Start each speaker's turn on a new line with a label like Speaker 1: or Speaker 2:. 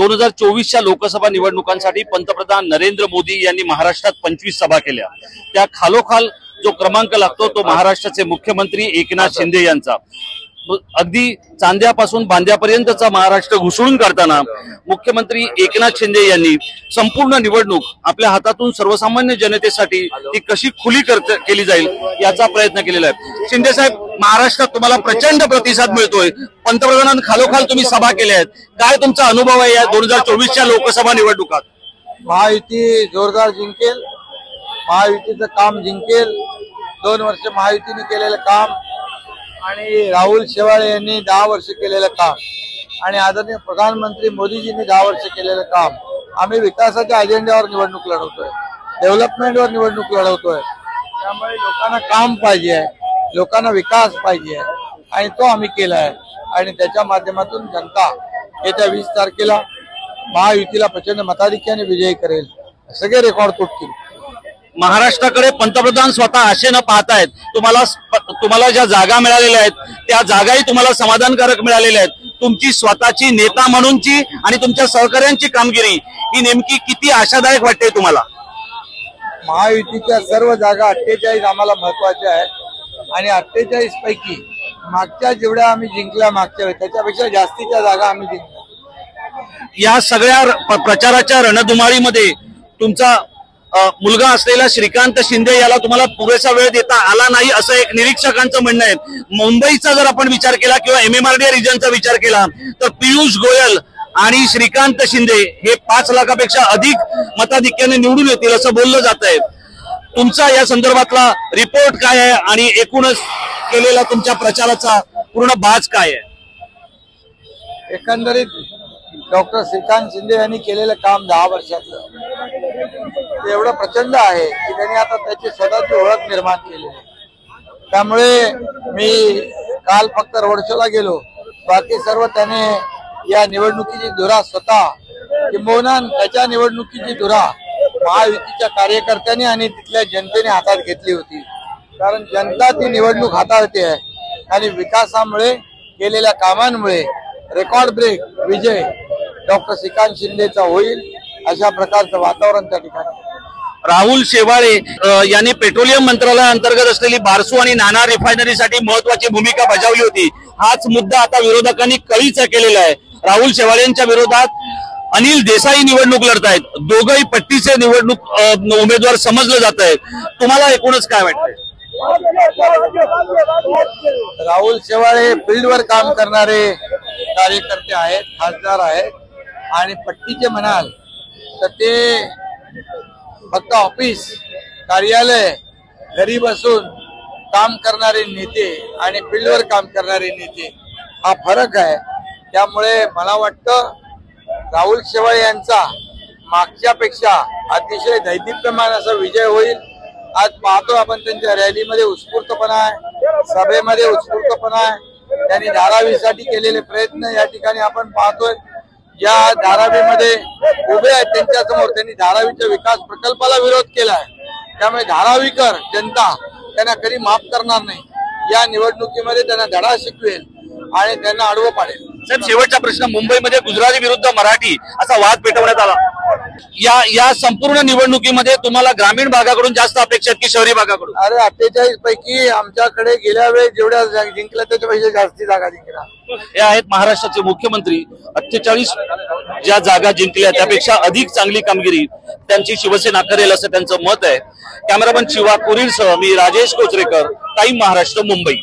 Speaker 1: 2024च्या लोकसभा निवडणुकांसाठी पंतप्रधान नरेंद्र मोदी यांनी महाराष्ट्रात 25 सभा केल्या। त्या खालोखाल जो क्रमांक लागतो तो महाराष्ट्राचे मुख्यमंत्री एकनाथ शिंदे यांचा। अगदी चांद्यापासून बांद्यापर्यंतचा महाराष्ट्र घुसळून काढताना मुख्यमंत्री एकनाथ शिंदे यांनी संपूर्ण निवडणूक आपल्या हातातून सर्वसामान्य जनतेसाठी ती कशी खुली केली जाईल याचा प्रयत्न केलेला आहे। शिंदे साहेब, महाराष्ट्रात तुम्हाला प्रचंड प्रतिसाद मिळतोय, पंतप्रधानांनी खालोखाल तुम्ही सभा केल्या आहेत, काय तुमचा अनुभव आहे या 2024च्या लोकसभा निवडणुकात?
Speaker 2: महायुती जोरदार जिंकेल, महायुतीचं काम जिंकेल। 2 वर्ष महायुतीने केलेलं काम आणि राहुल शेवाळे यांनी 10 वर्ष केलेलं काम आणि आदरणीय प्रधानमंत्री मोदीजींनी 10 वर्ष केलेलं काम, आम्ही विकासाच्या अजेंड्यावर निवडणूक लढवतोय, डेव्हलपमेंटवर निवडणूक लढवतोय। त्यामुळे लोकांना काम पाहिजे आहे, लोकांना विकास पाहिजे आहे आणि तो आम्ही केला आहे आणि त्याच्या माध्यमातून जनता येत्या 20 तारखेला महायुतीला प्रचंड मताधिक्याने विजयी करेल, सगळे रेकॉर्ड तुटतील।
Speaker 1: महाराष्ट्राकडे पंतप्रधान स्वतः आशेने पाहतायत, तुम्हाला ज्या जागा मिळालेल्या आहेत त्या जागाही तुम्हाला समाधानकारक मिळालेल्या आहेत। तुमची स्वतःची नेता म्हणूनची आणि तुमच्या सहकार्यांची कामगिरी ही नेमकी किती आशादायक वाटते तुम्हाला?
Speaker 2: महायुतीच्या सर्व जागा 48 आम्हाला महत्वाच्या आहेत आणि 48 पैकी मागच्या जेवढ्या आम्ही जिंकल्या मागच्या वेळी त्याच्यापेक्षा जास्तीच्या जागा आम्ही जिंकल्या।
Speaker 1: या सगळ्या प्रचाराच्या रणधुमाळीमध्ये तुमचा मुलगा असलेला श्रीकांत शिंदे याला तुम्हाला पुरेसा वेळ देता आला नाही असं एक निरीक्षकांचं म्हणणं आहे। मुंबईचा जर आपण विचार केला किंवा MMRDA रिजनचा विचार केला तर पियुष गोयल आणि श्रीकांत शिंदे हे 5 लाखापेक्षा अधिक मताधिक्याने निवडून येतील असं बोललं जात आहे। तुमचा या संदर्भातला रिपोर्ट काय आहे आणि एकूणच केलेला तुमच्या प्रचाराचा पूर्ण बाज काय आहे?
Speaker 2: एकंदरीत डॉक्टर श्रीकांत शिंदे यांनी केलेलं काम 10 वर्षाचं ते एवढं प्रचंड आहे की त्यांनी आता त्याची स्वतःची ओळख निर्माण केली आहे। त्यामुळे मी काल फक्त रोड शोला गेलो, बाकी सर्व त्याने या निवडणुकीची धुरा स्वतः किंबहुना त्याच्या निवडणुकीची धुरा महायुतीच्या कार्यकर्त्यांनी आणि तिथल्या जनतेने हातात घेतली होती, कारण जनता ती निवडणूक हाताळते आहे आणि विकासामुळे केलेल्या कामांमुळे रेकॉर्ड ब्रेक विजय डॉक्टर श्रीकांत शिंदेचा होईल अशा प्रकारचं वातावरण त्या ठिकाणी।
Speaker 1: राहुल शेवाळे यांनी पेट्रोलियम मंत्रालयाअंतर्गत असलेली बारसू आणि नाणार रिफायनरीसाठी महत्वाची भूमिका बजावली होती। हाच मुद्दा आता विरोधकांनी कळीचा केलेला आहे। राहुल शेवाळे यांच्या विरोधात अनिल देसाई निवडणूक लढतायत, दोघंही पट्टीचे निवडणूक उमेदवार समजलं जात आहे। तुम्हाला एकूणच काय वाटतंय?
Speaker 2: राहुल शेवाळे फील्डवर काम करणारे कार्यकर्ते आहेत, खासदार आहेत आणि पट्टीचे म्हणाल तर ते फक्त ऑफिस कार्यालय घरी बसून काम करणारे नेते आणि फील्डवर काम करणारे नेते हा फरक आहे। त्यामुळे मला वाटतं राहुल शेवाळे यांचा मागच्यापेक्षा अतिशय दैदिप्यमान असा विजय होईल। आज पाहतो आपण त्यांच्या रॅलीमध्ये उत्स्फूर्तपणा आहे, सभेमध्ये उत्स्फूर्तपणा आहे, त्यांनी धारावीसाठी केलेले प्रयत्न या ठिकाणी आपण पाहतोय। या धारावीमध्ये उभे आहेत त्यांच्या समोर त्यांनी धारावीच्या विकास प्रकल्पाला विरोध केला आहे, त्यामुळे धारावीकर जनता त्यांना कधी माफ करणार नाही। या निवडणुकीमध्ये त्यांना धडा शिकवेल आणि त्यांना आडवं पाडेल।
Speaker 1: साहेब, शेवटचा प्रश्न, मुंबईमध्ये गुजराती विरुद्ध मराठी असा वाद पेटवण्यात आला, या संपूर्ण निवडणुकीमध्ये तुम्हाला ग्रामीण भागाकडून जास्त अपेक्षा आहेत की शहरी भागाकडून?
Speaker 2: अरे 48 पैकी आमच्याकडे गेल्या वेळेस जेवढ्या जिंकल्या त्याच्यापेक्षा जास्ती जागा जिंकल्या।
Speaker 1: हे आहेत महाराष्ट्राचे मुख्यमंत्री। 48 ज्या जागा जिंकल्या त्यापेक्षा अधिक चांगली कामगिरी त्यांची शिवसेना करेल असं त्यांचं मत आहे। कॅमेरामन शिवा कुरीरसह मी राजेश कोचरेकर, टाइम महाराष्ट्र, मुंबई।